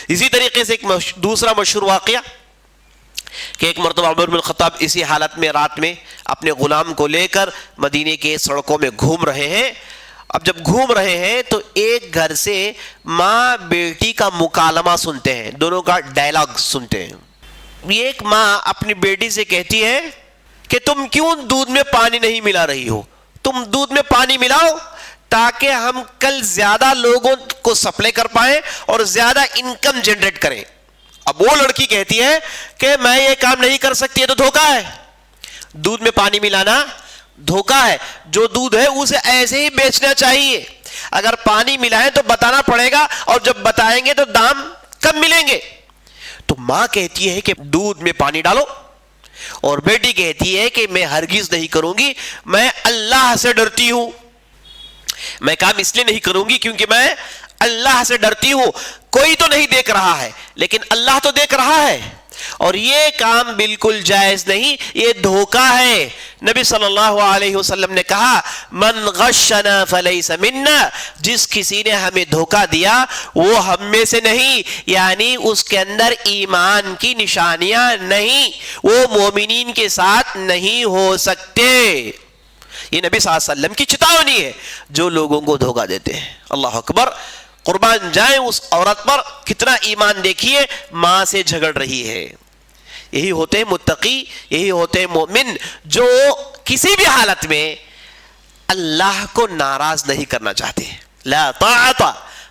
اسی طریقے سے ایک دوسرا مشہور واقعہ کہ ایک مرتبہ عمر بن خطاب اسی حالت میں رات میں اپنے غلام کو لے کر مدینے کے سڑکوں میں گھوم رہے ہیں. اب جب گھوم رہے ہیں تو ایک گھر سے ماں بیٹی کا مکالمہ سنتے ہیں, دونوں کا ڈائلاگ سنتے ہیں. یہ ایک ماں اپنی بیٹی سے کہتی ہے کہ تم کیوں دودھ میں پانی نہیں ملا رہی ہو, تم دودھ میں پانی ملاؤ تاکہ ہم کل زیادہ لوگوں کو سپلائی کر پائیں اور زیادہ انکم جنریٹ کریں. اب وہ لڑکی کہتی ہے کہ میں یہ کام نہیں کر سکتی, یہ تو دھوکہ ہے, دودھ میں پانی ملانا دھوکہ ہے, جو دودھ ہے اسے ایسے ہی بیچنا چاہیے, اگر پانی ملائیں تو بتانا پڑے گا اور جب بتائیں گے تو دام کم ملیں گے. تو ماں کہتی ہے کہ دودھ میں پانی ڈالو, اور بیٹی کہتی ہے کہ میں ہرگز نہیں کروں گی, میں اللہ سے ڈرتی ہوں, میں کام اس لیے نہیں کروں گی کیونکہ میں اللہ سے ڈرتی ہوں. کوئی تو نہیں دیکھ رہا ہے لیکن اللہ تو دیکھ رہا ہے, اور یہ کام بالکل جائز نہیں, یہ دھوکہ ہے. نبی صلی اللہ علیہ وسلم نے کہا من غشنا فلیس منا, جس کسی نے ہمیں دھوکہ دیا وہ ہم میں سے نہیں, یعنی اس کے اندر ایمان کی نشانیاں نہیں, وہ مومنین کے ساتھ نہیں ہو سکتے. یہ نبی صلی اللہ علیہ وسلم کی چتاونی ہے جو لوگوں کو دھوکہ دیتے ہیں. اللہ اکبر, قربان جائیں اس عورت پر, کتنا ایمان دیکھیے, ماں سے جھگڑ رہی ہے. یہی ہوتے ہیں متقی, یہی ہوتے ہیں مومن جو کسی بھی حالت میں اللہ کو ناراض نہیں کرنا چاہتے. لا طاعت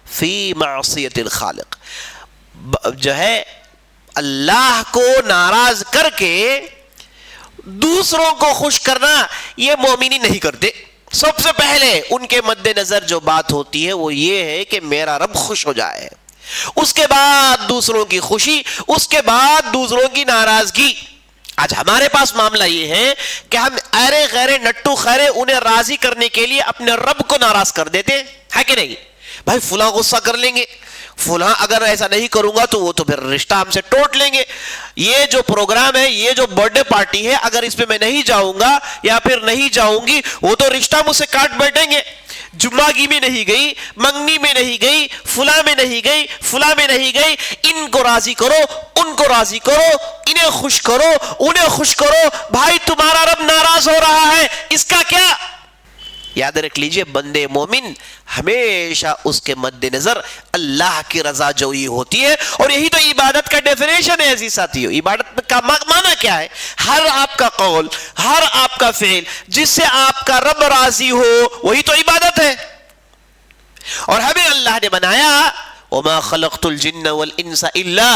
فی معصیت الخالق, جو ہے اللہ کو ناراض کر کے دوسروں کو خوش کرنا یہ مومنین نہیں کرتے. سب سے پہلے ان کے مد نظر جو بات ہوتی ہے وہ یہ ہے کہ میرا رب خوش ہو جائے, اس کے بعد دوسروں کی خوشی, اس کے بعد دوسروں کی ناراضگی. آج ہمارے پاس معاملہ یہ ہے کہ ہم ارے غیرے نٹو خیرے انہیں راضی کرنے کے لیے اپنے رب کو ناراض کر دیتے ہیں کہ نہیں. بھائی فلاں غصہ کر لیں گے, فلاں اگر ایسا نہیں کروں گا تو وہ تو پھر رشتہ ہم سے ٹوٹ لیں گے, یہ جو پروگرام ہے, یہ جو برتھ ڈے پارٹی ہے, اگر اس پہ میں نہیں جاؤں گا یا پھر نہیں جاؤں گی وہ تو رشتہ مجھ سے کاٹ بیٹھیں گے. جمعگی میں نہیں گئی, منگنی میں نہیں گئی, فلاں میں نہیں گئی, فلاں میں نہیں گئی, ان کو راضی کرو, ان کو راضی کرو, انہیں خوش کرو, انہیں خوش کرو. بھائی تمہارا رب ناراض ہو رہا ہے, اس کا کیا؟ یاد رکھ لیجئے بندے مومن ہمیشہ اس کے مد نظر اللہ کی رضا جوئی ہوتی ہے, اور یہی تو عبادت کا ڈیفینیشن ہے عزیز ساتھیو. عبادت کا معنی کیا ہے؟ ہر آپ کا قول, ہر آپ کا فعل جس سے آپ کا رب راضی ہو وہی تو عبادت ہے. اور ہمیں اللہ نے بنایا وما خلقت الجن والانس الا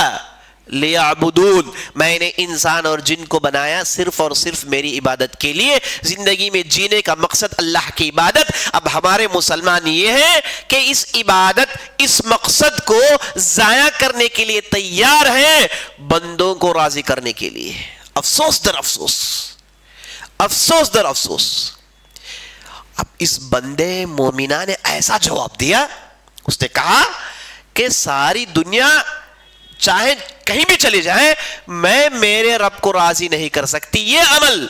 لیعبدون, میں نے انسان اور جن کو بنایا صرف اور صرف میری عبادت کے لیے. زندگی میں جینے کا مقصد اللہ کی عبادت. اب ہمارے مسلمان یہ ہے کہ اس عبادت, اس مقصد کو ضائع کرنے کے لیے تیار ہیں بندوں کو راضی کرنے کے لیے. افسوس در افسوس, افسوس در افسوس. اب اس بندے مومنہ نے ایسا جواب دیا, اس نے کہا کہ ساری دنیا چاہے کہیں بھی چلے جائیں میں میرے رب کو راضی نہیں کر سکتی. یہ عمل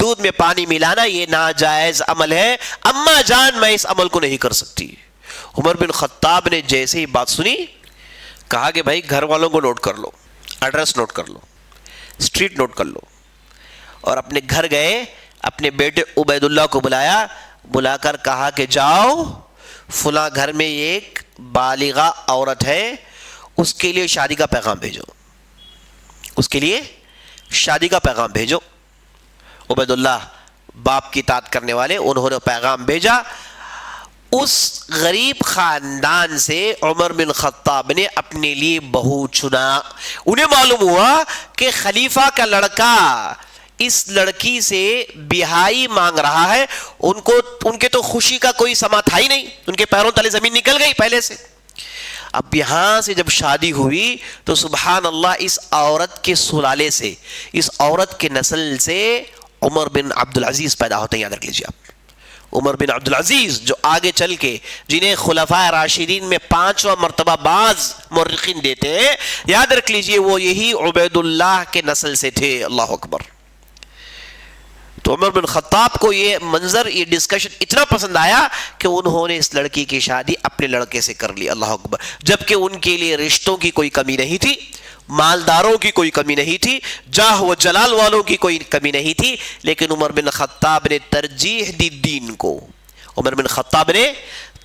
دودھ میں پانی ملانا یہ ناجائز عمل ہے, اما جان میں اس عمل کو نہیں کر سکتی. عمر بن خطاب نے جیسے ہی بات سنی کہا کہ بھائی گھر والوں کو نوٹ کر لو, ایڈریس نوٹ کر لو, اسٹریٹ نوٹ کر لو, اور اپنے گھر گئے, اپنے بیٹے عبید اللہ کو بلایا, بلا کر کہا کہ جاؤ فلاں گھر میں ایک بالغہ عورت ہے, اس کے لیے شادی کا پیغام بھیجو, اس کے لیے شادی کا پیغام بھیجو. عبید اللہ باپ کی اطاعت کرنے والے, انہوں نے پیغام بھیجا. اس غریب خاندان سے عمر بن خطاب نے اپنے لیے بہو چنا. انہیں معلوم ہوا کہ خلیفہ کا لڑکا اس لڑکی سے بہائی مانگ رہا ہے. ان کے تو خوشی کا کوئی سما تھا ہی نہیں, ان کے پیروں تلے زمین نکل گئی پہلے سے. اب یہاں سے جب شادی ہوئی تو سبحان اللہ اس عورت کے سلالے سے, اس عورت کے نسل سے عمر بن عبدالعزیز پیدا ہوتے ہیں. یاد رکھ لیجیے آپ, عمر بن عبدالعزیز جو آگے چل کے جنہیں خلفائے راشدین میں 5واں مرتبہ بعض مورخین دیتے ہیں, یاد رکھ لیجیے وہ یہی عبید اللہ کے نسل سے تھے. اللہ اکبر. تو عمر بن خطاب کو یہ منظر، یہ ڈسکشن اتنا پسند آیا کہ انہوں نے اس لڑکی کی شادی اپنے لڑکے سے کر لی. اللہ اکبر. جبکہ ان کے لیے رشتوں کی کوئی کمی نہیں تھی، مالداروں کی کوئی کمی نہیں تھی، جاہ و جلال والوں کی کوئی کمی نہیں تھی، لیکن عمر بن خطاب نے ترجیح دی دین کو. عمر بن خطاب نے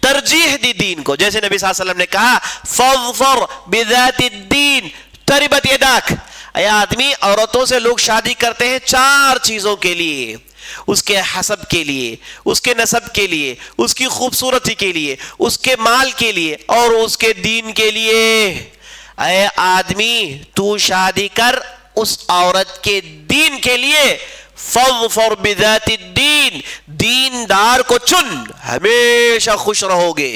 ترجیح دی دین کو. جیسے نبی صلی اللہ علیہ وسلم نے کہا فاظفر بذات الدین تربت یداک. اے آدمی، عورتوں سے لوگ شادی کرتے ہیں 4 چیزوں کے لیے: اس کے حسب کے لیے، اس کے نسب کے لیے، اس کی خوبصورتی کے لیے، اس کے مال کے لیے، اور اس کے دین کے لیے. اے آدمی، تو شادی کر اس عورت کے دین کے لیے. فاظفر بذات الدین، دیندار کو چن، ہمیشہ خوش رہو گے.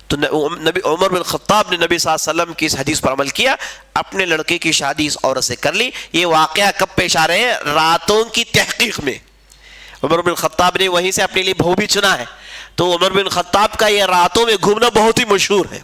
تو نبی عمر بن خطاب نے نبی صلی اللہ علیہ وسلم کی اس حدیث پر عمل کیا، اپنے لڑکے کی شادی اس عورت سے کر لی. یہ واقعہ کب پیش آ رہے ہیں؟ راتوں کی تحقیق میں. عمر بن خطاب نے وہیں سے اپنے لیے بہو بھی چنا ہے. تو عمر بن خطاب کا یہ راتوں میں گھومنا بہت ہی مشہور ہے.